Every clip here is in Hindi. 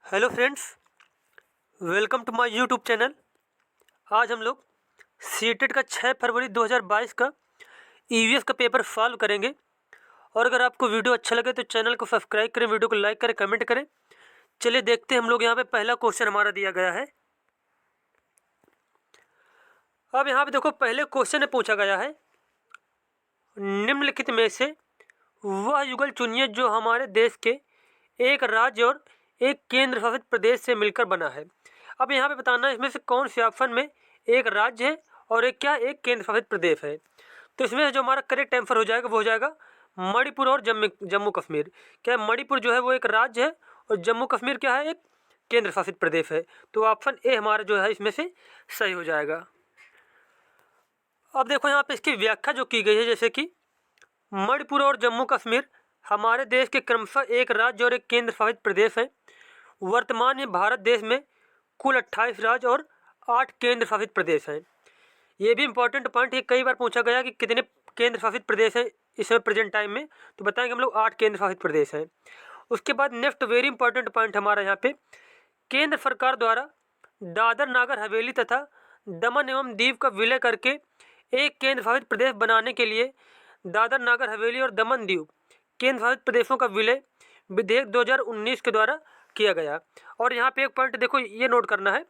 Hello friends, welcome to my YouTube channel. आज हम लोग सीटेट का 6 फरवरी 2022 का ईवीएस का पेपर सॉल्व करेंगे। और अगर आपको वीडियो अच्छा लगे तो चैनल को सब्सक्राइब करें, वीडियो को लाइक करें, कमेंट करें। चलिए देखते हैं हम लोग यहाँ पे पहला क्वेश्चन हमारा दिया गया है। अब यहाँ पे देखो, पहले क्वेश्चन में पूछा गया है निम्नलिखित में से वह युगल चुनिए जो हमारे देश के एक राज्य और एक केंद्र शासित प्रदेश से मिलकर बना है। अब यहाँ पे बताना है इसमें से कौन से ऑप्शन में एक राज्य है और एक केंद्र शासित प्रदेश है। तो इसमें जो हमारा करेक्ट आंसर हो जाएगा वो हो जाएगा मणिपुर और जम्मू कश्मीर। क्या है, मणिपुर जो है वो एक राज्य है और जम्मू कश्मीर क्या है, एक केंद्र शासित प्रदेश है। तो ऑप्शन ए हमारा जो है इसमें से सही हो जाएगा। अब देखो यहाँ पे इसकी व्याख्या जो की गई है, जैसे कि मणिपुर और जम्मू कश्मीर हमारे देश के क्रमशः एक राज्य और एक केंद्र शासित प्रदेश है। वर्तमान में भारत देश में कुल 28 राज्य और 8 केंद्र शासित प्रदेश हैं। ये भी इंपॉर्टेंट पॉइंट है, कई बार पूछा गया कि कितने केंद्र शासित प्रदेश हैं इस समय प्रेजेंट टाइम में, तो बताएंगे हम लोग 8 केंद्र शासित प्रदेश हैं। उसके बाद नेक्स्ट वेरी इंपॉर्टेंट पॉइंट हमारा यहाँ पे, केंद्र सरकार द्वारा दादर नागर हवेली तथा दमन एवं दीव का विलय करके एक केंद्र शासित प्रदेश बनाने के लिए दादर नागर हवेली और दमन दीव केंद्र शासित प्रदेशों का विलय विधेयक 2019 के द्वारा किया गया। और यहाँ पे एक पॉइंट देखो, ये नोट करना है,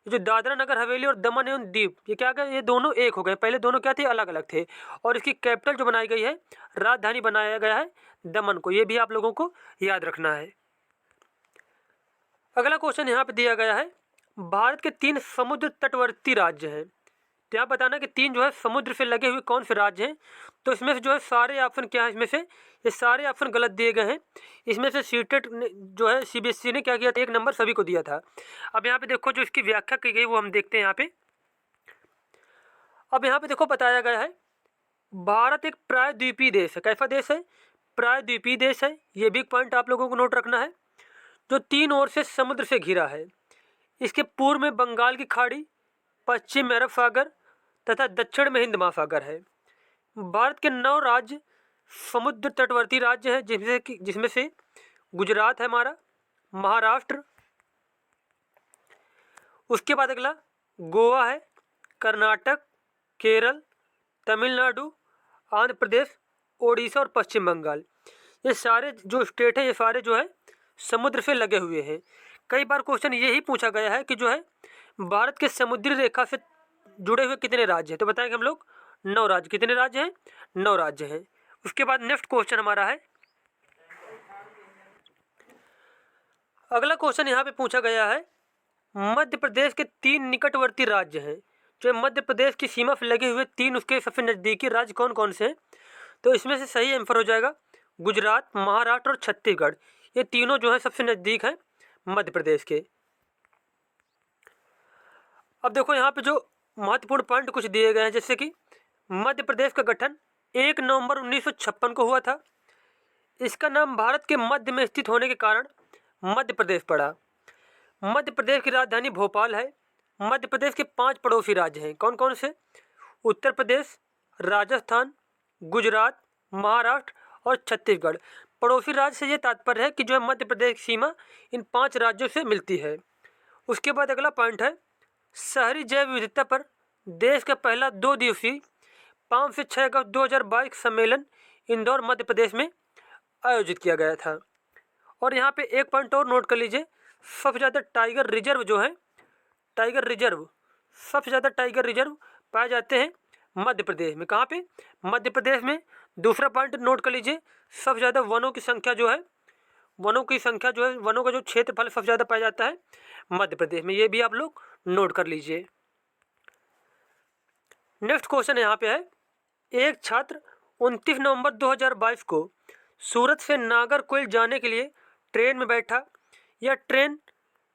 जो दादरा नगर हवेली और दमन एवं दीव ये क्या गए, ये दोनों एक हो गए। पहले दोनों क्या थे, अलग अलग थे। और इसकी कैपिटल जो बनाई गई है, राजधानी बनाया गया है दमन को। ये भी आप लोगों को याद रखना है। अगला क्वेश्चन यहाँ पे दिया गया है, भारत के 3 समुद्र तटवर्ती राज्य हैं। तो यहाँ बताना कि 3 जो है समुद्र से लगे हुए कौन से राज्य हैं। तो इसमें से जो है सारे ऑप्शन क्या है, इसमें से ये सारे ऑप्शन गलत दिए गए हैं। इसमें से सीटेट जो है सीबीएसई ने क्या किया था, 1 नंबर सभी को दिया था। अब यहाँ पे देखो जो इसकी व्याख्या की गई वो हम देखते हैं यहाँ पे। अब यहाँ पे देखो बताया गया है, भारत एक प्रायद्वीपीय देश है। कैसा देश है, प्रायद्वीपीय देश है। ये भी पॉइंट आप लोगों को नोट रखना है, जो 3 ओर से समुद्र से घिरा है। इसके पूर्व में बंगाल की खाड़ी, पश्चिम में अरब सागर तथा दक्षिण में हिंद महासागर है। भारत के 9 राज्य समुद्र तटवर्ती राज्य हैं, जिसमें से गुजरात है हमारा, महाराष्ट्र, उसके बाद अगला गोवा है, कर्नाटक, केरल, तमिलनाडु, आंध्र प्रदेश, ओडिशा और पश्चिम बंगाल। ये सारे जो स्टेट है, ये सारे जो है समुद्र से लगे हुए हैं। कई बार क्वेश्चन ये ही पूछा गया है कि जो है भारत के समुद्री रेखा से जुड़े हुए कितने राज्य हैं। तो बताएंगे हम लोग 9 राज्य। कितने राज्य हैं, 9 राज्य हैं। उसके बाद नेक्स्ट क्वेश्चन हमारा है, अगला क्वेश्चन यहाँ पे पूछा गया है, मध्य प्रदेश के 3 निकटवर्ती राज्य हैं। जो मध्य प्रदेश की सीमा से लगे हुए 3 उसके सबसे नज़दीकी राज्य कौन कौन से हैं। तो इसमें से सही आंसर हो जाएगा गुजरात, महाराष्ट्र और छत्तीसगढ़। ये तीनों जो है सबसे नज़दीक हैं मध्य प्रदेश के। अब देखो यहाँ पे जो महत्वपूर्ण पॉइंट कुछ दिए गए हैं, जैसे कि मध्य प्रदेश का गठन 1 नवंबर 1956 को हुआ था। इसका नाम भारत के मध्य में स्थित होने के कारण मध्य प्रदेश पड़ा। मध्य प्रदेश की राजधानी भोपाल है। मध्य प्रदेश के 5 पड़ोसी राज्य हैं। कौन कौन से, उत्तर प्रदेश, राजस्थान, गुजरात, महाराष्ट्र और छत्तीसगढ़। पड़ोसी राज्य से ये तात्पर्य है कि जो है मध्य प्रदेश की सीमा इन 5 राज्यों से मिलती है। उसके बाद अगला पॉइंट है, शहरी जैव विविधता पर देश का पहला 2 दिवसीय 5 से 6 अगस्त 2022 सम्मेलन इंदौर मध्य प्रदेश में आयोजित किया गया था। और यहाँ पे एक पॉइंट और नोट कर लीजिए, सबसे ज़्यादा टाइगर रिजर्व जो है, टाइगर रिजर्व, सबसे ज़्यादा टाइगर रिजर्व पाए जाते हैं मध्य प्रदेश में। कहाँ पे, मध्य प्रदेश में। दूसरा पॉइंट नोट कर लीजिए, सबसे ज़्यादा वनों की संख्या जो है, वनों की संख्या जो है, वनों का जो क्षेत्रफल सबसे ज़्यादा पाया जाता है मध्य प्रदेश में। ये भी आप लोग नोट कर लीजिए। नेक्स्ट क्वेश्चन यहाँ पे है, एक छात्र 29 नवंबर 2022 को सूरत से नागरकोइल जाने के लिए ट्रेन में बैठा। यह ट्रेन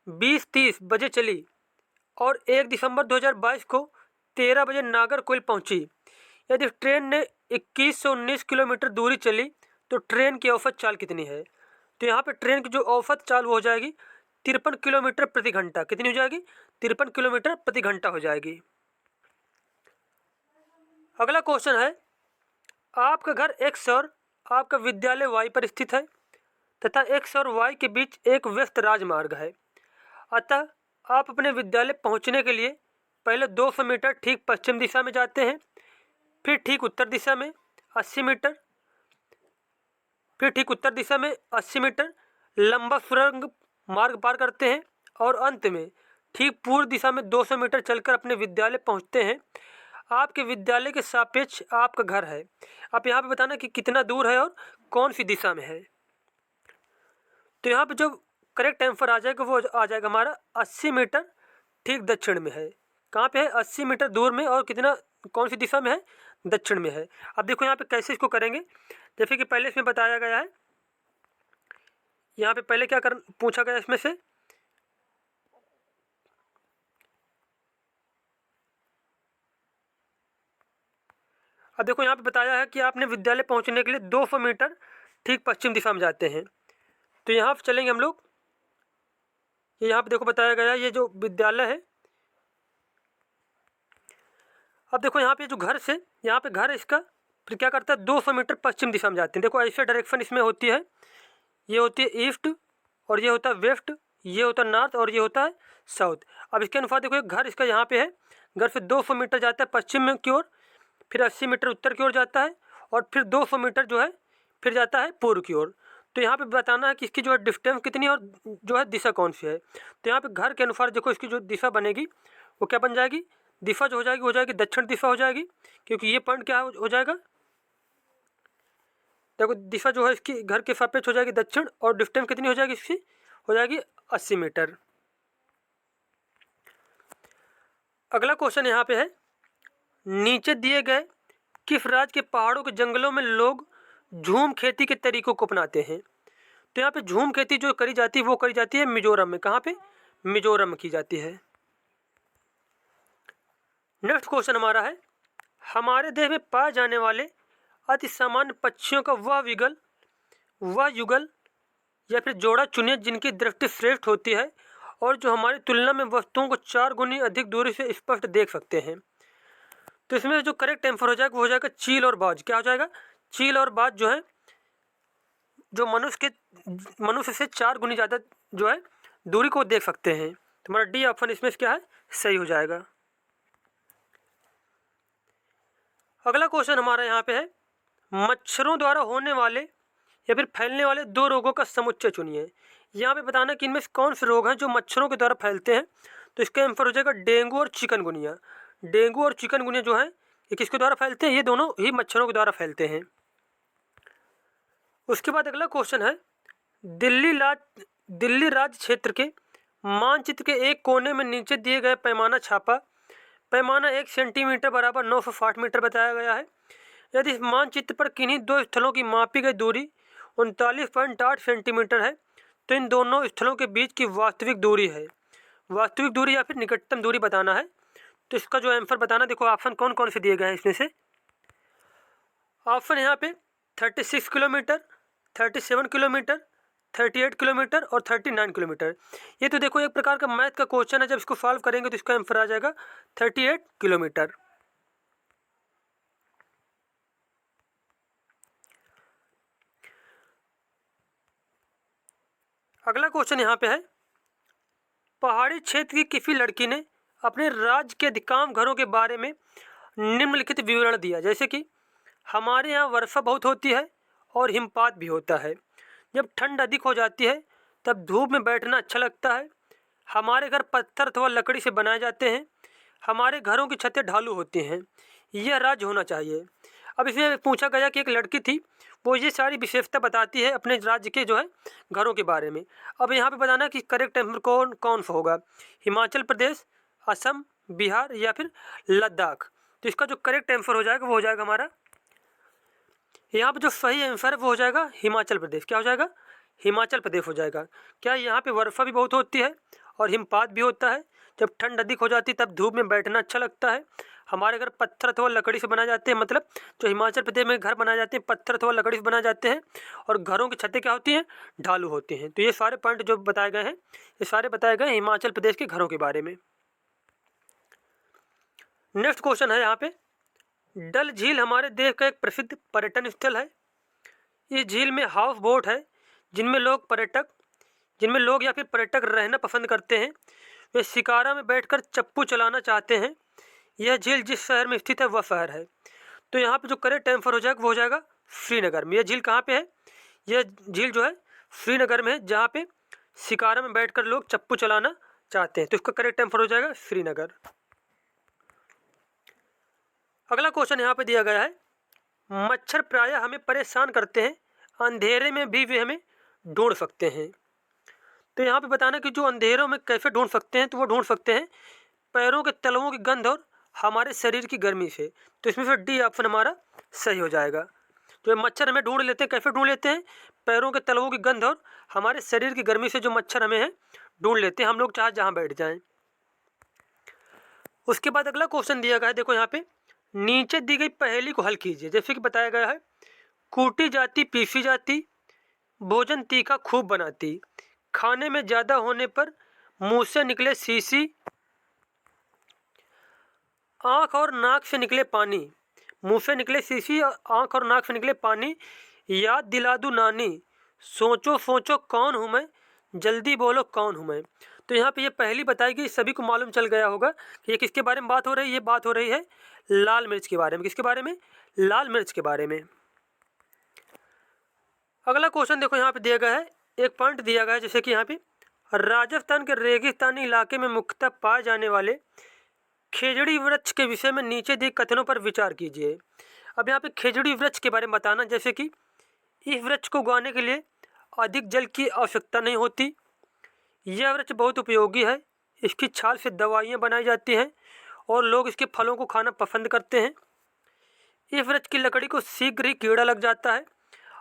20:30 बजे चली और 1 दिसंबर 2022 को 13 बजे नागरकोइल पहुंची। यदि ट्रेन ने 2119 किलोमीटर दूरी चली तो ट्रेन की औसत चाल कितनी है। तो यहाँ पे ट्रेन की जो औसत चाल वो हो जाएगी 53 किलोमीटर प्रति घंटा। कितनी हो जाएगी, 53 किलोमीटर प्रति घंटा हो जाएगी। अगला क्वेश्चन है, आपका घर X और आपका विद्यालय Y पर स्थित है। तथा एक्स और वाई के बीच एक व्यस्त राजमार्ग है। अतः आप अपने विद्यालय पहुंचने के लिए पहले 200 मीटर ठीक पश्चिम दिशा में जाते हैं, फिर ठीक उत्तर दिशा में 80 मीटर, फिर ठीक उत्तर दिशा में 80 मीटर लंबा सुरंग मार्ग पार करते हैं और अंत में ठीक पूर्व दिशा में 200 मीटर चलकर अपने विद्यालय पहुंचते हैं। आपके विद्यालय के सापेक्ष आपका घर है। आप यहाँ पे बताना कि कितना दूर है और कौन सी दिशा में है। तो यहाँ पे जो करेक्ट आंसर आ जाएगा वो आ जाएगा हमारा 80 मीटर ठीक दक्षिण में है। कहाँ पे है? 80 मीटर दूर में और कितना कौन सी दिशा में है? दक्षिण में है। अब देखो यहाँ पे कैसे इसको करेंगे। जैसे कि पहले इसमें बताया गया है, यहाँ पे पहले क्या पूछा गया इसमें से, अब देखो यहाँ पे बताया है कि आपने विद्यालय पहुँचने के लिए 200 मीटर ठीक पश्चिम दिशा में जाते हैं। तो यहाँ पे चलेंगे हम लोग। ये यहाँ पे देखो बताया गया है, ये जो विद्यालय है। अब देखो यहाँ पे जो घर से यहाँ पे घर है इसका, फिर क्या करता है 200 मीटर पश्चिम दिशा में जाते हैं। देखो ऐसे डायरेक्शन इसमें होती है, ये होती है ईस्ट और ये होता है वेस्ट, ये होता है नॉर्थ और ये होता है साउथ। अब इसके अनुसार देखो घर इसका यहाँ पे है, घर से 200 मीटर जाता है पश्चिम की ओर, फिर 80 मीटर उत्तर की ओर जाता है और फिर 200 मीटर जो है फिर जाता है पूर्व की ओर। तो यहाँ पे बताना है कि इसकी जो है डिस्टेंस कितनी है और जो है दिशा कौन सी है। तो यहाँ पे घर के अनुसार देखो इसकी जो दिशा बनेगी वो क्या बन जाएगी, दिशा जो हो जाएगी दक्षिण दिशा हो जाएगी, क्योंकि ये पॉइंट क्या हो जाएगा, देखो दिशा जो है इसकी घर के सापेक्ष हो जाएगी दक्षिण और डिस्टेंस कितनी हो जाएगी इसकी, हो जाएगी 80 मीटर। अगला क्वेश्चन यहाँ पे है, नीचे दिए गए किस राज्य के पहाड़ों के जंगलों में लोग झूम खेती के तरीकों को अपनाते हैं। तो यहाँ पे झूम खेती जो करी जाती है वो करी जाती है मिजोरम में। कहाँ पे? मिजोरम में की जाती है। नेक्स्ट क्वेश्चन हमारा है, हमारे देश में पाए जाने वाले अति सामान्य पक्षियों का वह युगल या फिर जोड़ा चुनिए जिनकी दृष्टि श्रेष्ठ होती है और जो हमारी तुलना में वस्तुओं को 4 गुनी अधिक दूरी से स्पष्ट देख सकते हैं। तो इसमें जो करेक्ट आंसर हो जाएगा वो हो जाएगा चील और बाज। क्या हो जाएगा? चील और बाज जो है जो मनुष्य से 4 गुनी ज़्यादा जो है दूरी को देख सकते हैं। तुम्हारा डी ऑप्शन इसमें क्या है, सही हो जाएगा। अगला क्वेश्चन हमारा यहाँ पे है, मच्छरों द्वारा होने वाले या फिर फैलने वाले 2 रोगों का समुच्चय चुनिए। यहाँ पे बताना कि इनमें से कौन से रोग हैं जो मच्छरों के द्वारा फैलते हैं। तो इसका आंसर हो जाएगा डेंगू और चिकनगुनिया। डेंगू और चिकनगुनिया जो है ये किसके द्वारा फैलते हैं? ये दोनों ही मच्छरों के द्वारा फैलते हैं। उसके बाद अगला क्वेश्चन है, दिल्ली राज्य क्षेत्र के मानचित्र के एक कोने में नीचे दिए गए पैमाना छापा। पैमाना 1 सेंटीमीटर बराबर 960 मीटर बताया गया है। यदि इस मानचित्र पर किन्हीं 2 स्थलों की मापी गई दूरी 39.8 सेंटीमीटर है तो इन दोनों स्थलों के बीच की वास्तविक दूरी है। वास्तविक दूरी या फिर निकटतम दूरी बताना है। तो इसका जो आंसर बताना, देखो ऑप्शन कौन कौन से दिए गए हैं इसमें से। ऑप्शन यहाँ पे 36 किलोमीटर, 37 किलोमीटर, 38 किलोमीटर और 39 किलोमीटर। ये तो देखो एक प्रकार का मैथ का क्वेश्चन है, जब इसको सॉल्व करेंगे तो इसका आंसर आ जाएगा 38 किलोमीटर। अगला क्वेश्चन यहाँ पे है, पहाड़ी क्षेत्र की किसी लड़की ने अपने राज्य के अधिकांश घरों के बारे में निम्नलिखित विवरण दिया। जैसे कि हमारे यहाँ वर्षा बहुत होती है और हिमपात भी होता है। जब ठंड अधिक हो जाती है तब धूप में बैठना अच्छा लगता है। हमारे घर पत्थर अथवा लकड़ी से बनाए जाते हैं। हमारे घरों की छतें ढालू होती हैं। यह राज्य होना चाहिए। अब इसमें पूछा गया कि एक लड़की थी, वो ये सारी विशेषता बताती है अपने राज्य के जो है घरों के बारे में। अब यहाँ पे बताना कि करेक्ट आंसर कौन सा होगा, हिमाचल प्रदेश, असम, बिहार या फिर लद्दाख। तो इसका जो करेक्ट आंसर हो जाएगा वो हो जाएगा हमारा, यहाँ पे जो सही आंसर है वो हो जाएगा हिमाचल प्रदेश। क्या हो जाएगा? हिमाचल प्रदेश हो जाएगा। क्या यहाँ पे वर्षा भी बहुत होती है और हिमपात भी होता है। जब ठंड अधिक हो जाती है तब धूप में बैठना अच्छा लगता है। हमारे घर पत्थर अथवा लकड़ी से बनाए जाते हैं, मतलब जो हिमाचल प्रदेश में घर बनाए जाते हैं पत्थर अथवा लकड़ी से बनाए जाते हैं और घरों की छतें क्या होती हैं? ढालू होती हैं। तो ये सारे पॉइंट जो बताए गए हैं ये सारे बताए गए हिमाचल प्रदेश के घरों के बारे में। नेक्स्ट क्वेश्चन है यहाँ पे, डल झील हमारे देश का एक प्रसिद्ध पर्यटन स्थल है। इस झील में हाउस बोट है जिनमें लोग या फिर पर्यटक रहना पसंद करते हैं, वे शिकारा में बैठकर चप्पू चलाना चाहते हैं। यह झील जिस शहर में स्थित है वह शहर है। तो यहाँ पे जो करेक्ट आंसर हो जाएगा वो हो जाएगा श्रीनगर में। यह झील कहाँ पे है? यह झील जो है श्रीनगर में है, जहाँ पे शिकारा में बैठकर लोग चप्पू चलाना चाहते हैं। तो इसका करेक्ट आंसर हो जाएगा श्रीनगर। अगला क्वेश्चन यहाँ पे दिया गया है, मच्छर प्रायः हमें परेशान करते हैं, अंधेरे में भी वे हमें ढूंढ सकते हैं। तो यहाँ पे बताना कि जो अंधेरों में कैसे ढूंढ सकते हैं, तो वो ढूंढ सकते हैं पैरों के तलवों की गंध और हमारे शरीर की गर्मी से। तो इसमें से डी ऑप्शन हमारा सही हो जाएगा। जो मच्छर हमें ढूंढ लेते हैं, कैसे ढूंढ लेते हैं? पैरों के तलवों की गंध और हमारे शरीर की गर्मी से जो मच्छर हमें है ढूंढ लेते हैं, हम लोग चाहे जहाँ बैठ जाएं। उसके बाद अगला क्वेश्चन दिया गया है, देखो यहाँ पे नीचे दी गई पहेली को हल कीजिए। जैसे कि बताया गया है, कूटी जाती पीसी जाती, भोजन तीखा खूब बनाती, खाने में ज़्यादा होने पर मुंह से निकले सीसी, आँख और नाक से निकले पानी। मुंह से निकले सीसी, आँख और नाक से निकले पानी, याद दिला दूँ नानी, सोचो सोचो कौन हूँ मैं, जल्दी बोलो कौन हूँ मैं। तो यहाँ पे ये पहली बताई गई, सभी को मालूम चल गया होगा कि ये किसके बारे में बात हो रही है। ये बात हो रही है लाल मिर्च के बारे में। किसके बारे में? लाल मिर्च के बारे में। अगला क्वेश्चन देखो यहाँ पे दिया गया है, एक पॉइंट दिया गया है, जैसे कि यहाँ पे राजस्थान के रेगिस्तानी इलाके में मुख्यतः पाए जाने वाले खेजड़ी वृक्ष के विषय में नीचे दिए कथनों पर विचार कीजिए। अब यहाँ पे खेजड़ी वृक्ष के बारे में बताना, जैसे कि इस वृक्ष को उगाने के लिए अधिक जल की आवश्यकता नहीं होती, यह वृक्ष बहुत उपयोगी है, इसकी छाल से दवाइयाँ बनाई जाती हैं और लोग इसके फलों को खाना पसंद करते हैं। इस वृक्ष की लकड़ी को शीघ्र ही कीड़ा लग जाता है,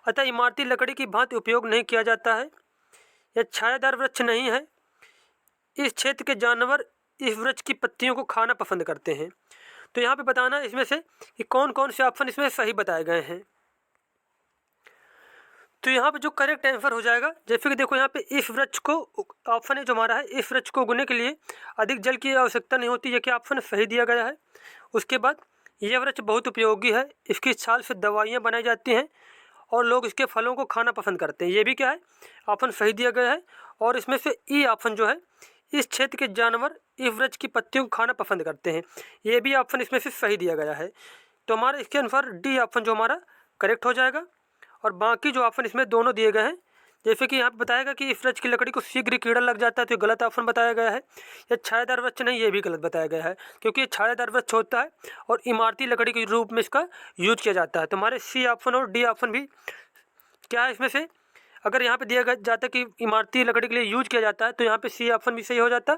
अतः इमारती लकड़ी की भांति उपयोग नहीं किया जाता है। यह छायादार वृक्ष नहीं है। इस क्षेत्र के जानवर इस वृक्ष की पत्तियों को खाना पसंद करते हैं। तो यहाँ पे बताना इसमें से कि कौन कौन से ऑप्शन इसमें सही बताए गए हैं। तो यहाँ पे जो करेक्ट आंसर हो जाएगा, जैसे कि देखो यहाँ पे इस वृक्ष को, ऑप्शन है जो हमारा है, इस वृक्ष को उगने के लिए अधिक जल की आवश्यकता नहीं होती, ये क्या ऑप्शन सही दिया गया है। उसके बाद यह वृक्ष बहुत उपयोगी है, इसकी छाल से दवाइयाँ बनाई जाती हैं और लोग इसके फलों को खाना पसंद करते हैं, ये भी क्या है, ऑप्शन सही दिया गया है। और इसमें से ई ऑप्शन जो है, इस क्षेत्र के जानवर इस वृक्ष की पत्तियों को खाना पसंद करते हैं, ये भी ऑप्शन इसमें से सही दिया गया है। तो हमारा इसके अनुसार डी ऑप्शन जो हमारा करेक्ट हो जाएगा। और बाकी जो ऑप्शन इसमें दोनों दिए गए हैं, जैसे कि यहाँ पे बताएगा कि इस वृक्ष की लकड़ी को शीघ्र कीड़ा लग जाता है, तो गलत ऑप्शन बताया गया है। यह छायादार वृक्ष नहीं, ये भी गलत बताया गया है, क्योंकि ये छायादार वृक्ष होता है और इमारती लकड़ी के रूप में इसका यूज किया जाता है। तो हमारे सी ऑप्शन और डी ऑप्शन भी क्या है इसमें से, अगर यहाँ पे दिया गया जाता कि इमारती लकड़ी के लिए यूज किया जाता है, तो यहाँ पे सी ऑप्शन भी सही हो जाता,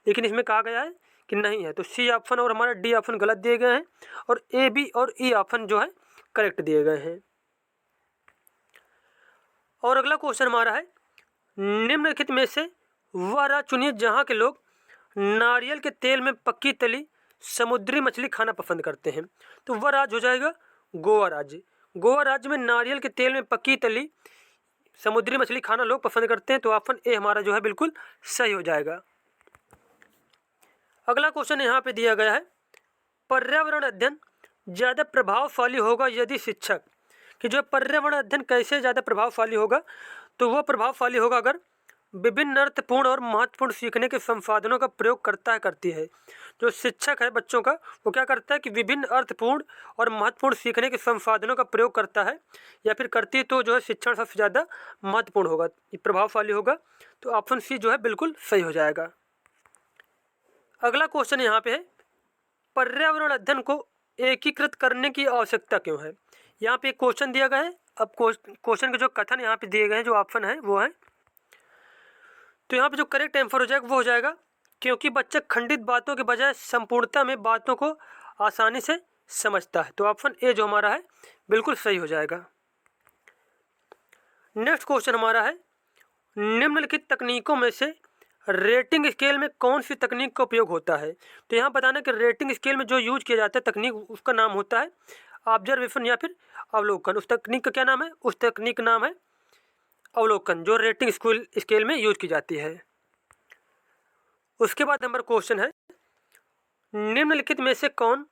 लेकिन इसमें कहा गया है कि नहीं है। तो सी ऑप्शन और हमारा डी ऑप्शन गलत दिए गए हैं और ए, बी और ई ऑप्शन जो है करेक्ट दिए गए हैं। और अगला क्वेश्चन हमारा है, निम्नलिखित में से वह राज्य चुनिए जहाँ के लोग नारियल के तेल में पक्की तली समुद्री मछली खाना पसंद करते हैं। तो वह राज्य हो जाएगा गोवा राज्य। गोवा राज्य में नारियल के तेल में पक्की तली समुद्री मछली खाना लोग पसंद करते हैं, तो ऑप्शन ए हमारा जो है बिल्कुल सही हो जाएगा। अगला क्वेश्चन यहाँ पे दिया गया है, पर्यावरण अध्ययन ज़्यादा प्रभावशाली होगा यदि शिक्षक, कि जो पर्यावरण अध्ययन कैसे ज़्यादा प्रभावशाली होगा, तो वह प्रभावशाली होगा अगर विभिन्न अर्थपूर्ण और महत्वपूर्ण सीखने के संसाधनों का प्रयोग करती है। जो शिक्षक है बच्चों का, वो क्या करता है कि विभिन्न अर्थपूर्ण और महत्वपूर्ण सीखने के संसाधनों का प्रयोग करता है या फिर करती है, तो जो है शिक्षण सबसे ज़्यादा महत्वपूर्ण होगा, प्रभावशाली होगा। तो ऑप्शन सी जो है बिल्कुल सही हो जाएगा। अगला क्वेश्चन यहाँ पे है, पर्यावरण अध्ययन को एकीकृत करने की आवश्यकता क्यों है। यहाँ पे एक क्वेश्चन दिया गया है। अब क्वेश्चन के जो कथन यहाँ पे दिए गए हैं, जो ऑप्शन है वो है, तो यहाँ पे जो करेक्ट आंसर हो जाएगा वो हो जाएगा क्योंकि बच्चा खंडित बातों के बजाय संपूर्णता में बातों को आसानी से समझता है। तो ऑप्शन ए जो हमारा है बिल्कुल सही हो जाएगा। नेक्स्ट क्वेश्चन हमारा है, निम्नलिखित तकनीकों में से रेटिंग स्केल में कौन सी तकनीक का उपयोग होता है। तो यहाँ बताना कि रेटिंग स्केल में जो यूज किया जाता है तकनीक, उसका नाम होता है ऑब्जर्वेशन या फिर अवलोकन। उस तकनीक का क्या नाम है? उस तकनीक का नाम है अवलोकन, जो रेटिंग स्केल में यूज की जाती है। उसके बाद नंबर क्वेश्चन है, निम्नलिखित में से कौन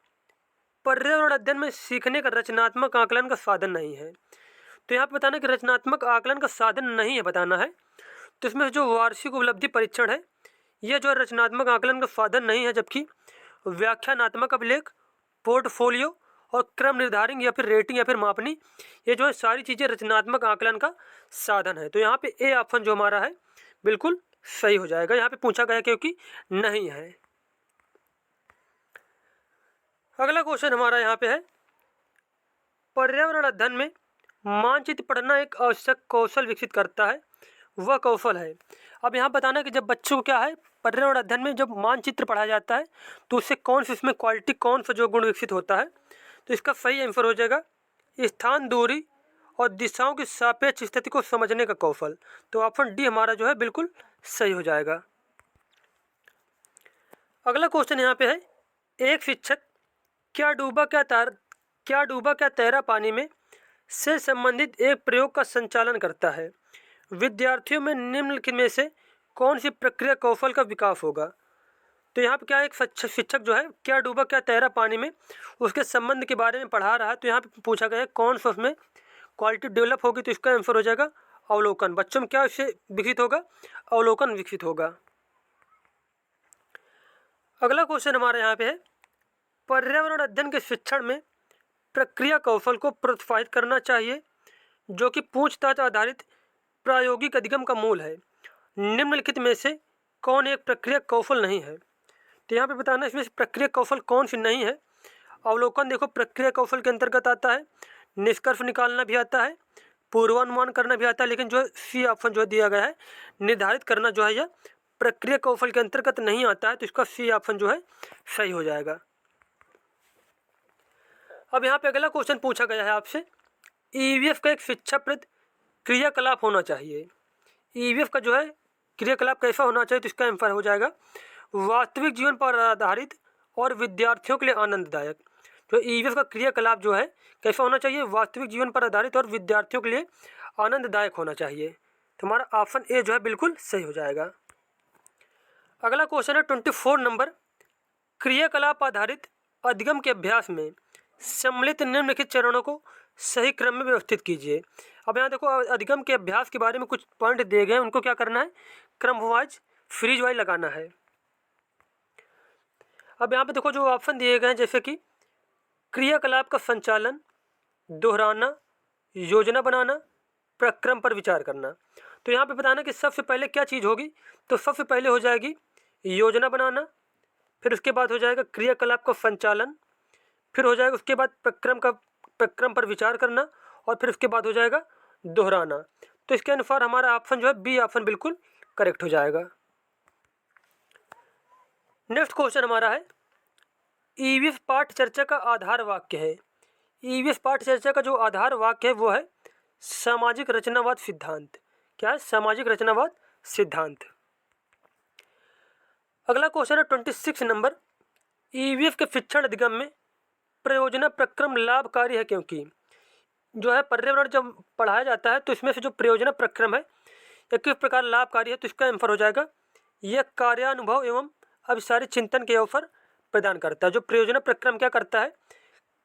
पर्यावरण अध्ययन में सीखने का रचनात्मक आकलन का साधन नहीं है। तो यहाँ पे बताना कि रचनात्मक आकलन का साधन नहीं है बताना है। तो इसमें जो वार्षिक उपलब्धि परीक्षण है ये जो रचनात्मक आकलन का साधन नहीं है, जबकि व्याख्यानात्मक अभिलेख, पोर्टफोलियो और क्रम निर्धारण या फिर रेटिंग या फिर मापनी, ये जो है सारी चीज़ें रचनात्मक आकलन का साधन है। तो यहाँ पे ए ऑप्शन जो हमारा है बिल्कुल सही हो जाएगा। यहाँ पे पूछा गया क्योंकि नहीं है। अगला क्वेश्चन हमारा यहाँ पे है, पर्यावरण अध्ययन में मानचित्र पढ़ना एक आवश्यक कौशल विकसित करता है, वह कौशल है। अब यहाँ बताना कि जब बच्चों को क्या है, पर्यावरण अध्ययन में जब मानचित्र पढ़ाया जाता है तो उससे कौन सी इसमें क्वालिटी, कौन सा जो गुण विकसित होता है। तो इसका सही आंसर हो जाएगा स्थान, दूरी और दिशाओं की सापेक्ष स्थिति को समझने का कौशल। तो ऑप्शन डी हमारा जो है बिल्कुल सही हो जाएगा। अगला क्वेश्चन यहाँ पे है, एक शिक्षक क्या डूबा क्या तैरा पानी में से संबंधित एक प्रयोग का संचालन करता है। विद्यार्थियों में निम्नलिखित में से कौन सी प्रक्रिया कौशल का विकास होगा। तो यहाँ पे क्या एक शिक्षक जो है क्या डूबा क्या तैरा पानी में उसके संबंध के बारे में पढ़ा रहा है। तो यहाँ पे पूछा गया है कौन सा उसमें क्वालिटी डेवलप होगी। तो इसका आंसर हो जाएगा अवलोकन। बच्चों में क्या इससे विकसित होगा, अवलोकन विकसित होगा। अगला क्वेश्चन हमारे यहाँ पे है, पर्यावरण अध्ययन के शिक्षण में प्रक्रिया कौशल को प्रोत्साहित करना चाहिए जो कि पूछताछ आधारित प्रायोगिक अधिगम का मूल है। निम्नलिखित में से कौन एक प्रक्रिया कौशल नहीं है। तो यहाँ पे बताना इसमें से प्रक्रिया कौशल कौन सी नहीं है। अवलोकन देखो प्रक्रिया कौशल के अंतर्गत आता है, निष्कर्ष निकालना भी आता है, पूर्वानुमान करना भी आता है, लेकिन जो सी ऑप्शन जो दिया गया है निर्धारित करना जो है यह प्रक्रिया कौशल के अंतर्गत नहीं आता है। तो इसका सी ऑप्शन जो है सही हो जाएगा। अब यहाँ पे अगला क्वेश्चन पूछा गया है आपसे, ईवीएफ का एक शिक्षाप्रद क्रियाकलाप होना चाहिए। ईवीएफ का जो है क्रियाकलाप कैसा होना चाहिए। तो इसका आंसर हो जाएगा वास्तविक जीवन पर आधारित और विद्यार्थियों के लिए आनंददायक। तो ईवीएफ का क्रियाकलाप जो है कैसा होना चाहिए, वास्तविक जीवन पर आधारित और विद्यार्थियों के लिए आनंददायक होना चाहिए। तो हमारा ऑप्शन ए जो है बिल्कुल सही हो जाएगा। अगला क्वेश्चन है 24 नंबर, क्रियाकलाप आधारित अधिगम के अभ्यास में सम्मिलित निम्नलिखित चरणों को सही क्रम में व्यवस्थित कीजिए। अब यहाँ देखो अधिगम के अभ्यास के बारे में कुछ पॉइंट दिए गए हैं, उनको क्या करना है, क्रम वाइज फ्रीज वाइज लगाना है। अब यहाँ पे देखो जो ऑप्शन दिए गए हैं, जैसे कि क्रियाकलाप का संचालन, दोहराना, योजना बनाना, प्रक्रम पर विचार करना। तो यहाँ पे बताना कि सबसे पहले क्या चीज़ होगी। तो सबसे पहले हो जाएगी योजना बनाना, फिर उसके बाद हो जाएगा क्रियाकलाप का संचालन, फिर हो जाएगा उसके बाद प्रक्रम पर विचार करना, और फिर उसके बाद हो जाएगा दोहराना। तो इसके अनुसार हमारा ऑप्शन जो है बी ऑप्शन बिल्कुल करेक्ट हो जाएगा। नेक्स्ट क्वेश्चन हमारा है, ईवीएस पाठ चर्चा का आधार वाक्य है। ईवीएस पाठ चर्चा का जो आधार वाक्य है वो है सामाजिक रचनावाद सिद्धांत। क्या है, सामाजिक रचनावाद सिद्धांत। अगला क्वेश्चन है 26 नंबर, ईवीएस के शिक्षण अधिगम में प्रयोजना प्रक्रम लाभकारी है क्योंकि। जो है पर्यावरण जब पढ़ाया जाता है तो इसमें से जो प्रयोजना प्रक्रम है यह किस प्रकार लाभकारी है। तो इसका आंसर हो जाएगा यह कार्यानुभव एवं अभिसारी चिंतन के अवसर प्रदान करता है। जो प्रयोजना प्रक्रम क्या करता है,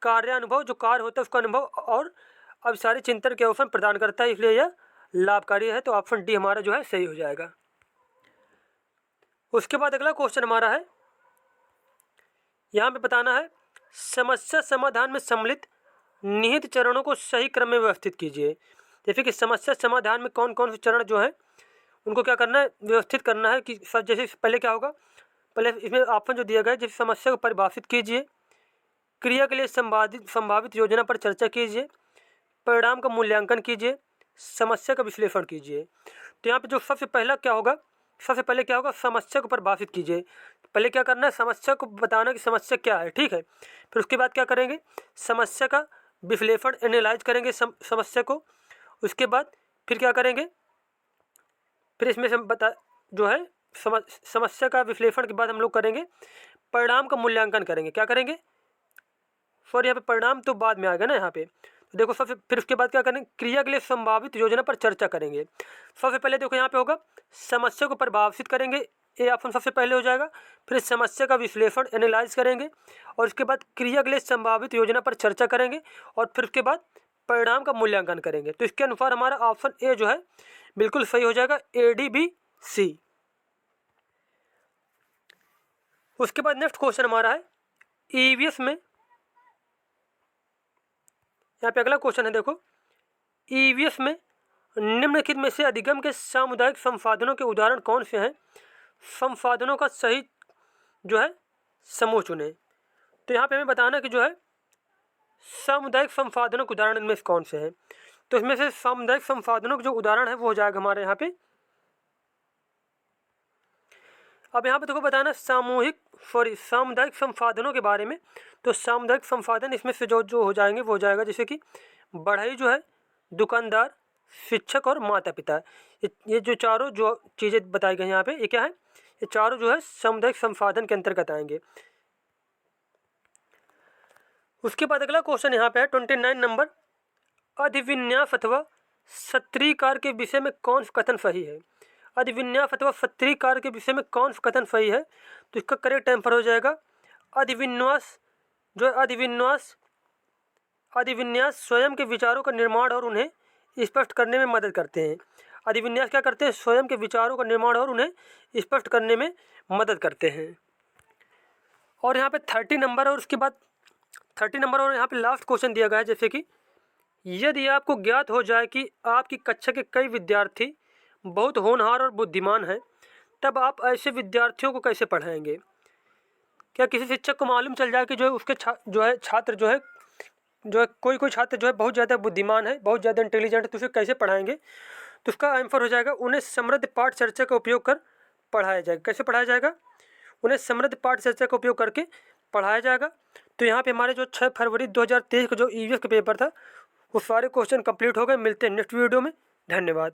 कार्यानुभव जो कार्य होता है उसका अनुभव और अभिसारी चिंतन के अवसर प्रदान करता है, इसलिए यह लाभकारी है। तो ऑप्शन डी हमारा जो है सही हो जाएगा। उसके बाद अगला क्वेश्चन हमारा है, यहाँ पे बताना है समस्या समाधान में सम्मिलित निहित चरणों को सही क्रम में व्यवस्थित कीजिए। जैसे कि समस्या समाधान में कौन कौन से चरण जो हैं उनको क्या करना है, व्यवस्थित करना है। कि सर जैसे पहले क्या होगा, पहले इसमें ऑप्शन जो दिया गया है, जैसे समस्या को परिभाषित कीजिए, क्रिया के लिए संभावित योजना पर चर्चा कीजिए, परिणाम का मूल्यांकन कीजिए, समस्या का विश्लेषण कीजिए। तो यहाँ पे जो सबसे पहले क्या होगा, समस्या को परिभाषित कीजिए। पहले क्या करना है, समस्या को बताना कि समस्या क्या है, ठीक है। फिर उसके बाद क्या करेंगे, समस्या का विश्लेषण एनालाइज करेंगे समस्या को। उसके बाद फिर क्या करेंगे, फिर इसमें से जो है समस्या का विश्लेषण के बाद हम लोग करेंगे परिणाम का मूल्यांकन करेंगे। क्या करेंगे, सॉरी यहाँ पे परिणाम तो बाद में आएगा ना यहाँ पे। तो देखो सबसे फिर उसके बाद क्या करेंगे, क्रिया के लिए संभावित योजना पर चर्चा करेंगे। सबसे पहले देखो यहाँ पे होगा समस्या को परिभाषित करेंगे, ये ऑप्शन सबसे पहले हो जाएगा। फिर समस्या का विश्लेषण एनालाइज करेंगे और उसके बाद क्रिया के लिए संभावित योजना पर चर्चा करेंगे और फिर उसके बाद परिणाम का मूल्यांकन करेंगे। तो इसके अनुसार हमारा ऑप्शन ए जो है बिल्कुल सही हो जाएगा, ADBC। उसके बाद नेक्स्ट क्वेश्चन हमारा है EVS में, यहाँ पे अगला क्वेश्चन है देखो, EVS में निम्नलिखित में से अधिगम के सामुदायिक संसाधनों के उदाहरण कौन से हैं? संसाधनों का सही जो है समूह चुने। तो यहाँ पे हमें बताना कि जो है सामुदायिक संसाधनों के उदाहरण इनमें से कौन से हैं। तो इसमें से सामुदायिक संसाधनों के जो उदाहरण है वो हो जाएगा हमारे यहाँ पे, अब यहाँ पे देखो बताना सामुदायिक संसाधनों के बारे में। तो सामुदायिक संसाधन इसमें से जो हो जाएंगे वो हो जाएगा जैसे कि बढ़ई जो है, दुकानदार, शिक्षक और माता पिता। ये जो चारों जो चीज़ें बताई गई यहाँ पे, ये क्या है, ये चारों जो है सामुदायिक संसाधन के अंतर्गत आएंगे। उसके बाद अगला क्वेश्चन यहाँ पे है 29 नंबर, अधिविन्यास अथवा सत्रीकार के विषय में कौन सा कथन सही है? अधिविन्यास अथवा सत्रीकार के विषय में कौन सा कथन सही है? तो इसका करेक्ट आंसर हो जाएगा अधिविन्यास जो है, अधिविन्यास स्वयं के विचारों का निर्माण और उन्हें स्पष्ट करने में मदद करते हैं। अधिविन्यास क्या करते हैं? स्वयं के विचारों का निर्माण और उन्हें स्पष्ट करने में मदद करते हैं। और यहाँ पे 30 नंबर और उसके बाद 30 नंबर और यहाँ पे लास्ट क्वेश्चन दिया गया है जैसे कि यदि आपको ज्ञात हो जाए कि आपकी कक्षा के कई विद्यार्थी बहुत होनहार और बुद्धिमान हैं, तब आप ऐसे विद्यार्थियों को कैसे पढ़ाएंगे? क्या किसी शिक्षक को मालूम चल जाए कि जो है उसके छात्र जो है कोई छात्र जो है बहुत ज़्यादा बुद्धिमान है, बहुत ज़्यादा इंटेलिजेंट है, तो उसे कैसे पढ़ाएंगे? तो उसका आंसर हो जाएगा उन्हें समृद्ध पाठ चर्चा का उपयोग कर पढ़ाया जाएगा। कैसे पढ़ाया जाएगा? उन्हें समृद्ध पाठ चर्चा का उपयोग करके पढ़ाया जाएगा। तो यहाँ पे हमारे जो 6 फरवरी 2023 का जो EVS का पेपर था वो सारे क्वेश्चन कंप्लीट हो गए। मिलते हैं नेक्स्ट वीडियो में। धन्यवाद।